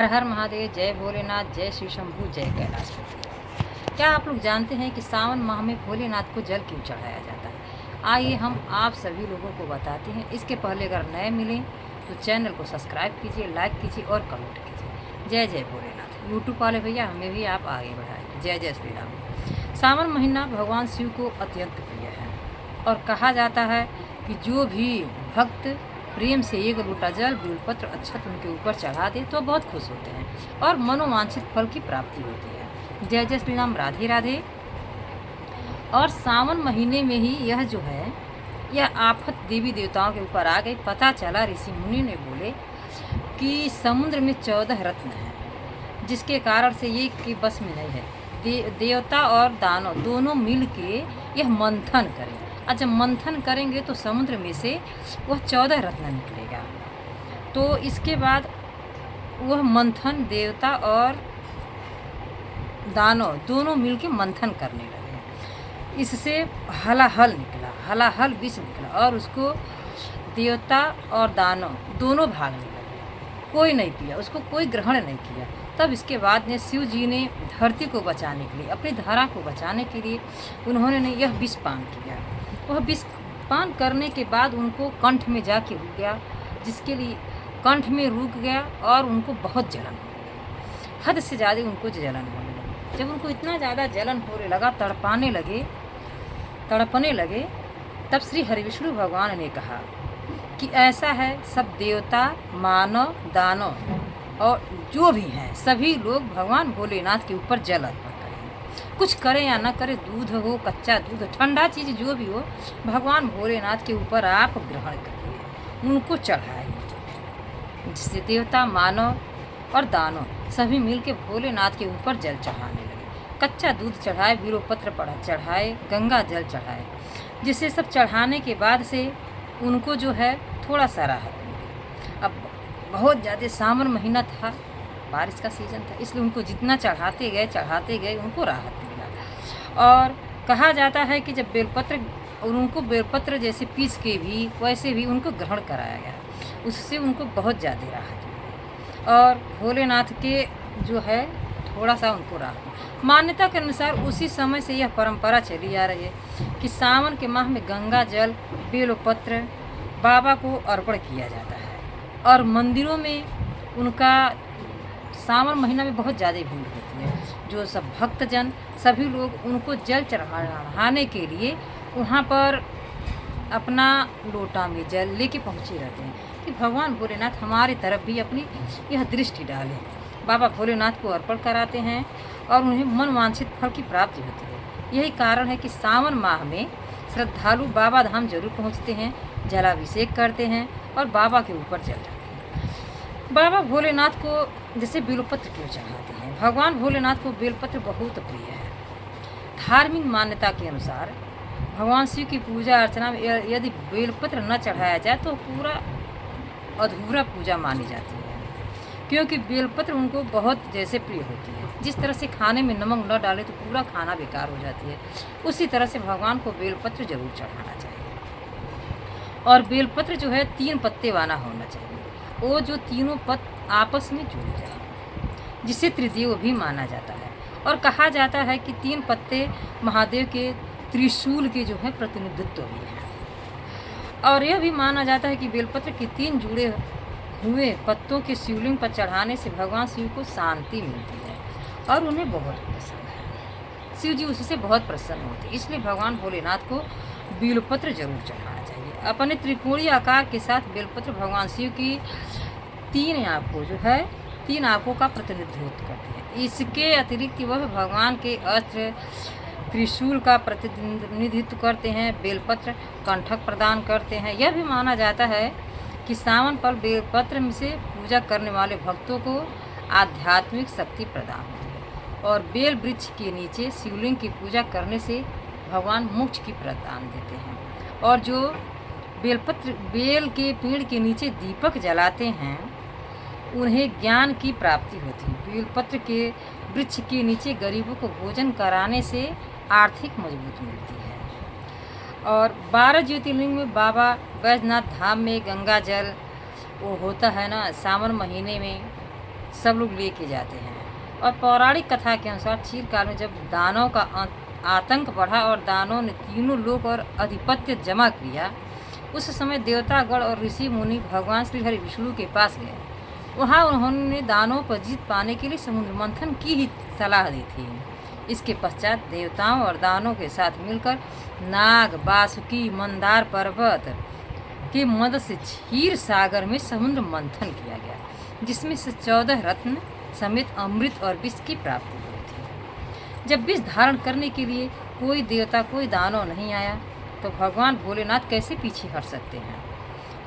हर हर महादेव, जय भोलेनाथ, जय शिव शंभू, जय कैलाशपति। क्या आप लोग जानते हैं कि सावन माह में भोलेनाथ को जल क्यों चढ़ाया जाता है? आइए हम आप सभी लोगों को बताते हैं। इसके पहले अगर नए मिलें तो चैनल को सब्सक्राइब कीजिए, लाइक कीजिए और कमेंट कीजिए। जय जय भोलेनाथ। यूट्यूब वाले भैया हमें भी आप आगे बढ़ाइए। जय जय श्री राम। सावन महीना भगवान शिव को अत्यंत प्रिय है और कहा जाता है कि जो भी भक्त प्रेम से एक लोटा जल बेलपत्र अक्षत उनके ऊपर चढ़ा दे तो बहुत खुश होते हैं और मनोवांछित फल की प्राप्ति होती है। जय जय श्री राम, राधे राधे। और सावन महीने में ही यह जो है यह आफत देवी देवताओं के ऊपर आ गई। पता चला, ऋषि मुनि ने बोले कि समुद्र में 14 रत्न हैं, जिसके कारण से ये कि बस में नहीं है। देवता और दानव दोनों मिल के यह मंथन करें और जब मंथन करेंगे तो समुद्र में से वह 14 रत्न निकलेगा। तो इसके बाद वह मंथन देवता और दानव दोनों मिलके मंथन करने लगे। इससे हलाहल निकला, हलाहल विष निकला और उसको देवता और दानव दोनों भागने लगे। कोई नहीं पिया, उसको कोई ग्रहण नहीं किया। तब इसके बाद ने शिव जी ने धरती को बचाने के लिए, अपनी धरा को बचाने के लिए उन्होंने यह विष पान किया। वह विष पान करने के बाद उनको कंठ में जाके रुक गया, जिसके लिए कंठ में रुक गया और उनको बहुत जलन होने लगी। हद से ज़्यादा उनको जलन होने लगी। जब उनको इतना ज़्यादा जलन होने लगा, तड़पने लगे, तब श्री हरि विष्णु भगवान ने कहा कि ऐसा है, सब देवता, मानव, दानव और जो भी हैं सभी लोग भगवान भोलेनाथ के ऊपर जल अर्पण करें। कुछ करें या ना करें, दूध हो, कच्चा दूध, ठंडा चीज़ जो भी हो, भगवान भोलेनाथ के ऊपर आप ग्रहण करिए, उनको चढ़ाइए। जिससे देवता, मानव और दानव सभी मिलके भोलेनाथ के ऊपर जल चढ़ाने लगे। कच्चा दूध चढ़ाए, बिल्वपत्र पड़ा चढ़ाए, गंगा जल चढ़ाए। जिससे सब चढ़ाने के बाद से उनको जो है थोड़ा सा राहत मिली। अब बहुत ज़्यादा सावन महीना था, बारिश का सीज़न था, इसलिए उनको जितना चढ़ाते गए उनको राहत मिला। और कहा जाता है कि जब बेलपत्र, उनको बेलपत्र जैसे पीस के भी वैसे भी उनको ग्रहण कराया गया, उससे उनको बहुत ज़्यादा राहत मिली। और भोलेनाथ के जो है थोड़ा सा उनको राहत। मान्यता के अनुसार उसी समय से यह परंपरा चली आ रही है कि सावन के माह में गंगा जल, बेलपत्र बाबा को अर्पण किया जाता है और मंदिरों में उनका सावन महीना में बहुत ज़्यादा भीड़ होती है। जो सब भक्तजन सभी लोग उनको जल चढ़ाने के लिए वहाँ पर अपना लोटा में जल लेके पहुँचे रहते हैं कि भगवान भोलेनाथ हमारी तरफ भी अपनी यह दृष्टि डालें। बाबा भोलेनाथ को अर्पण कराते हैं और उन्हें मनवांछित फल की प्राप्ति होती है। यही कारण है कि सावन माह में श्रद्धालु बाबा धाम जरूर पहुँचते हैं, जलाभिषेक करते हैं और बाबा के ऊपर जल चढ़ाते हैं। बाबा भोलेनाथ को जैसे बेलपत्र क्यों चढ़ाते हैं? भगवान भोलेनाथ को बेलपत्र बहुत प्रिय है। धार्मिक मान्यता के अनुसार भगवान शिव की पूजा अर्चना में यदि बेलपत्र न चढ़ाया जाए तो पूरा अधूरा पूजा मानी जाती है, क्योंकि बेलपत्र उनको बहुत जैसे प्रिय होती है। जिस तरह से खाने में नमक न डाले तो पूरा खाना बेकार हो जाती है, उसी तरह से भगवान को बेलपत्र जरूर चढ़ाना चाहिए। और बेलपत्र जो है 3 पत्ते वाला होना चाहिए। वो जो तीनों पत्ते आपस में जुड़ जाए, जिसे त्रिदेव भी माना जाता है। और कहा जाता है कि 3 पत्ते महादेव के त्रिशूल के जो है प्रतिनिधित्व भी है। और यह भी माना जाता है कि बेलपत्र के 3 जुड़े हुए पत्तों के शिवलिंग पर चढ़ाने से भगवान शिव को शांति मिलती है और उन्हें बहुत पसंद है। शिव जी उससे बहुत प्रसन्न होते हैं, इसलिए भगवान भोलेनाथ को बेलपत्र जरूर चढ़ाना चाहिए। अपने त्रिकोणीय आकार के साथ बेलपत्र भगवान शिव की 3 आंखों जो है 3 आंखों का प्रतिनिधित्व करते हैं। इसके अतिरिक्त वह भगवान के अस्त्र त्रिशूल का प्रतिनिधित्व करते हैं। बेलपत्र कंठक प्रदान करते हैं। यह भी माना जाता है कि सावन पर बेलपत्र से पूजा करने वाले भक्तों को आध्यात्मिक शक्ति प्रदान होती है और बेल वृक्ष के नीचे शिवलिंग की पूजा करने से भगवान मोक्ष की प्रदान देते हैं। और जो बेल के पेड़ के नीचे दीपक जलाते हैं उन्हें ज्ञान की प्राप्ति होती है। बेलपत्र के वृक्ष के नीचे गरीबों को भोजन कराने से आर्थिक मजबूती मिलती है। और 12 ज्योतिर्लिंग में बाबा बैजनाथ धाम में गंगा जल वो होता है ना, सावन महीने में सब लोग लेके जाते हैं। और पौराणिक कथा के अनुसार चीरकाल में जब दानव का आतंक बढ़ा और दानवों ने तीनों लोक और अधिपत्य जमा किया, उस समय देवतागण और ऋषि मुनि भगवान श्री हरि विष्णु के पास गए। वहाँ उन्होंने दानवों पर जीत पाने के लिए समुद्र मंथन की ही सलाह दी थी। इसके पश्चात देवताओं और दानवों के साथ मिलकर नाग, बासुकी, मंदार पर्वत की मदद से क्षीर सागर में समुद्र मंथन किया गया, जिसमें से 14 रत्न समेत अमृत और विष की प्राप्ति हुई थी। जब विष धारण करने के लिए कोई देवता कोई दानव नहीं आया तो भगवान भोलेनाथ कैसे पीछे हट सकते हैं।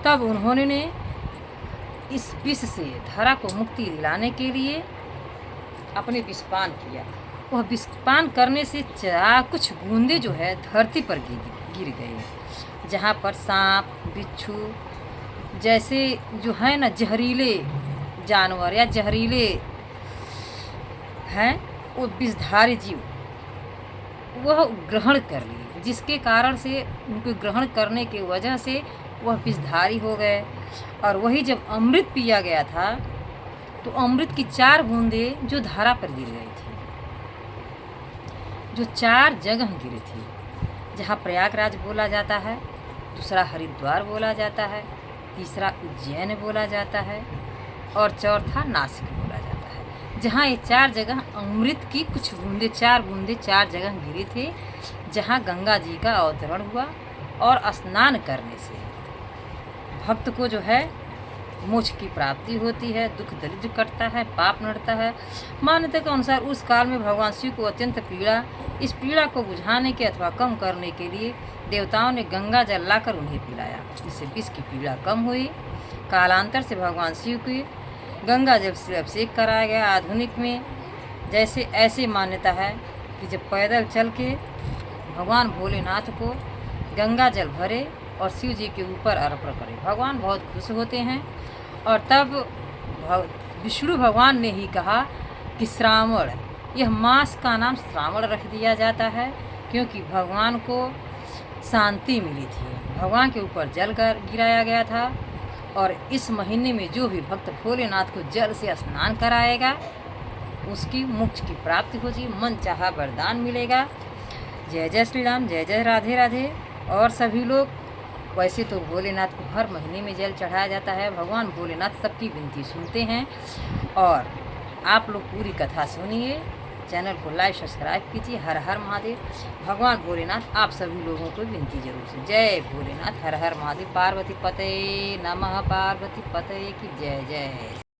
तब उन्होंने इस विष से धरा को मुक्ति दिलाने के लिए अपने विषपान किया। वह विषपान करने से कुछ बूंदे जो है धरती पर गिर गए, जहाँ पर सांप, बिच्छू जैसे जो है ना जहरीले जानवर या जहरीले हैं वो विषधारी जीव वह ग्रहण कर लिए, जिसके कारण से उनको ग्रहण करने की वजह से वह विषधारी हो गए। और वही जब अमृत पिया गया था तो अमृत की 4 बूंदे जो धारा पर गिर गई थी, जो 4 जगह गिरी थी, जहाँ प्रयागराज बोला जाता है, दूसरा हरिद्वार बोला जाता है, तीसरा उज्जैन बोला जाता है और चौथा नासिक बोला जाता है। जहाँ ये 4 जगह अमृत की कुछ बूंदे 4 बूंदे 4 जगह गिरे थे, जहाँ गंगा जी का अवतरण हुआ और स्नान करने से भक्त को जो है मोक्ष की प्राप्ति होती है, दुख दरिद्र कटता है, पाप नड़ता है। मान्यता के अनुसार उस काल में भगवान शिव को अत्यंत पीड़ा, इस पीड़ा को बुझाने के अथवा कम करने के लिए देवताओं ने गंगा जल लाकर उन्हें पिलाया, जिससे विष की पीड़ा कम हुई। कालांतर से भगवान शिव की गंगा जल से अभिषेक कराया गया। आधुनिक में जैसे ऐसी मान्यता है कि जब पैदल चल के भगवान भोलेनाथ को गंगा जल भरे और शिव जी के ऊपर अर्पण करें, भगवान बहुत खुश होते हैं। और तब विष्णु भगवान ने ही कहा कि श्रावण, यह मास का नाम श्रावण रख दिया जाता है, क्योंकि भगवान को शांति मिली थी, भगवान के ऊपर जल गिराया गया था। और इस महीने में जो भी भक्त भोलेनाथ को जल से स्नान कराएगा उसकी मोक्ष की प्राप्ति हो जी, मन चाहा वरदान मिलेगा। जय जय श्री राम, जय जय राधे राधे। और सभी लोग वैसे तो भोलेनाथ को हर महीने में जल चढ़ाया जाता है, भगवान भोलेनाथ सबकी विनती सुनते हैं। और आप लोग पूरी कथा सुनिए, चैनल को लाइक सब्सक्राइब कीजिए। हर हर महादेव। भगवान भोलेनाथ आप सभी लोगों को विनती जरूर से। जय भोलेनाथ, हर हर महादेव। पार्वती पते नमः, पार्वती पते की जय जय।